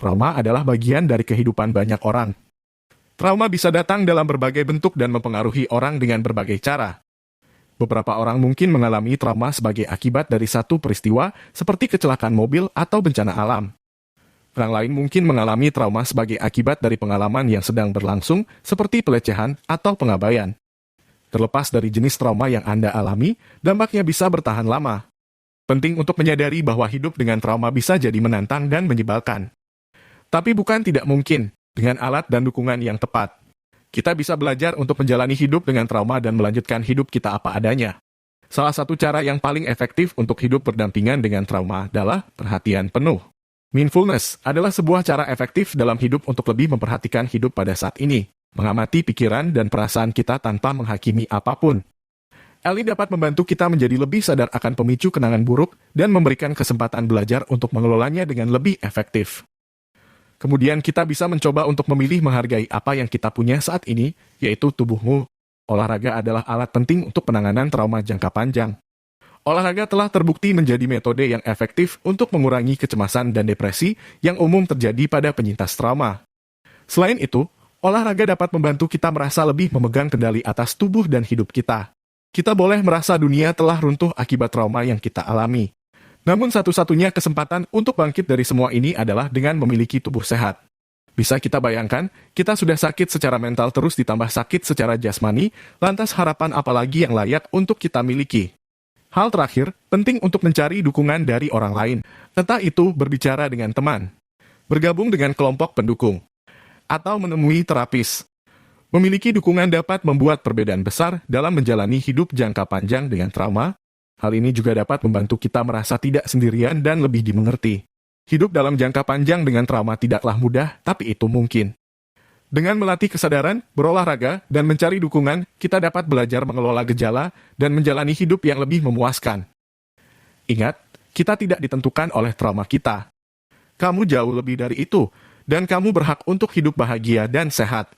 Trauma adalah bagian dari kehidupan banyak orang. Trauma bisa datang dalam berbagai bentuk dan mempengaruhi orang dengan berbagai cara. Beberapa orang mungkin mengalami trauma sebagai akibat dari satu peristiwa seperti kecelakaan mobil atau bencana alam. Orang lain mungkin mengalami trauma sebagai akibat dari pengalaman yang sedang berlangsung seperti pelecehan atau pengabaian. Terlepas dari jenis trauma yang Anda alami, dampaknya bisa bertahan lama. Penting untuk menyadari bahwa hidup dengan trauma bisa jadi menantang dan menyebalkan. Tapi bukan tidak mungkin, dengan alat dan dukungan yang tepat. Kita bisa belajar untuk menjalani hidup dengan trauma dan melanjutkan hidup kita apa adanya. Salah satu cara yang paling efektif untuk hidup berdampingan dengan trauma adalah perhatian penuh. Mindfulness adalah sebuah cara efektif dalam hidup untuk lebih memperhatikan hidup pada saat ini, mengamati pikiran dan perasaan kita tanpa menghakimi apapun. Eli dapat membantu kita menjadi lebih sadar akan pemicu kenangan buruk dan memberikan kesempatan belajar untuk mengelolanya dengan lebih efektif. Kemudian kita bisa mencoba untuk memilih menghargai apa yang kita punya saat ini, yaitu tubuhmu. Olahraga adalah alat penting untuk penanganan trauma jangka panjang. Olahraga telah terbukti menjadi metode yang efektif untuk mengurangi kecemasan dan depresi yang umum terjadi pada penyintas trauma. Selain itu, olahraga dapat membantu kita merasa lebih memegang kendali atas tubuh dan hidup kita. Kita boleh merasa dunia telah runtuh akibat trauma yang kita alami. Namun satu-satunya kesempatan untuk bangkit dari semua ini adalah dengan memiliki tubuh sehat. Bisa kita bayangkan, kita sudah sakit secara mental terus ditambah sakit secara jasmani, lantas harapan apalagi yang layak untuk kita miliki? Hal terakhir, penting untuk mencari dukungan dari orang lain, entah itu berbicara dengan teman, bergabung dengan kelompok pendukung, atau menemui terapis. Memiliki dukungan dapat membuat perbedaan besar dalam menjalani hidup jangka panjang dengan trauma. Hal ini juga dapat membantu kita merasa tidak sendirian dan lebih dimengerti. Hidup dalam jangka panjang dengan trauma tidaklah mudah, tapi itu mungkin. Dengan melatih kesadaran, berolahraga, dan mencari dukungan, kita dapat belajar mengelola gejala dan menjalani hidup yang lebih memuaskan. Ingat, kita tidak ditentukan oleh trauma kita. Kamu jauh lebih dari itu, dan kamu berhak untuk hidup bahagia dan sehat.